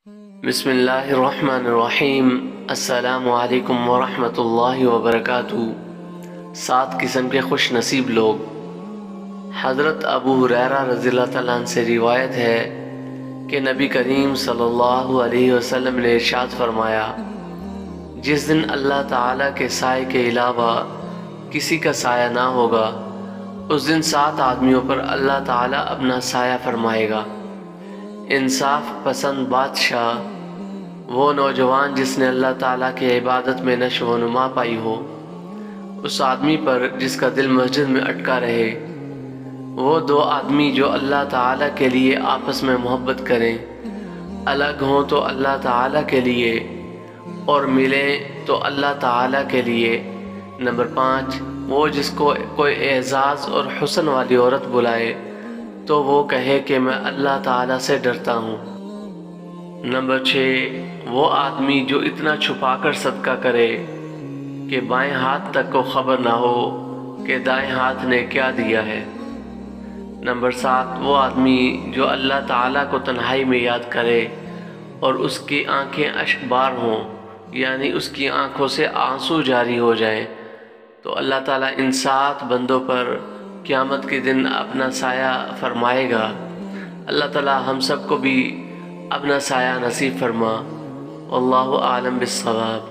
بسم اللہ الرحمن الرحیم۔ السلام علیکم ورحمۃ اللہ وبرکاتہ۔ 7 قسم کے خوش نصیب لوگ۔ حضرت ابو ہریرہ رضی اللہ تعالیٰ عنہ سے روایت ہے کہ نبی کریم صلی اللہ علیہ وسلم نے ارشاد فرمایا، جس دن اللہ تعالیٰ کے سائے کے علاوہ کسی کا سایہ نہ ہوگا، اس دن 7 آدمیوں پر اللہ تعالیٰ اپنا سایہ فرمائے گا۔ انصاف پسند بادشاہ، وہ نوجوان جس نے اللہ تعالیٰ کی عبادت میں نشو و نما پائی ہو، اس آدمی پر جس کا دل مسجد میں اٹکا رہے، وہ 2 آدمی جو اللہ تعالیٰ کے لیے آپس میں محبت کریں، الگ ہوں تو اللہ تعالیٰ کے لیے اور ملیں تو اللہ تعالیٰ کے لیے۔ نمبر 5، وہ جس کو کوئی اعزاز اور حسن والی عورت بلائے تو وہ کہے کہ میں اللہ تعالیٰ سے ڈرتا ہوں۔ نمبر 6، وہ آدمی جو اتنا چھپا کر صدقہ کرے کہ بائیں ہاتھ تک کو خبر نہ ہو کہ دائیں ہاتھ نے کیا دیا ہے۔ نمبر 7، وہ آدمی جو اللہ تعالیٰ کو تنہائی میں یاد کرے اور اس کی آنکھیں اشک بار ہوں، یعنی اس کی آنکھوں سے آنسو جاری ہو جائیں، تو اللہ تعالیٰ ان 7 بندوں پر قیامت کے دن اپنا سایہ فرمائے گا۔ اللہ تعالیٰ ہم سب کو بھی اپنا سایہ نصیب فرما۔ واللہ اعلم بالصواب۔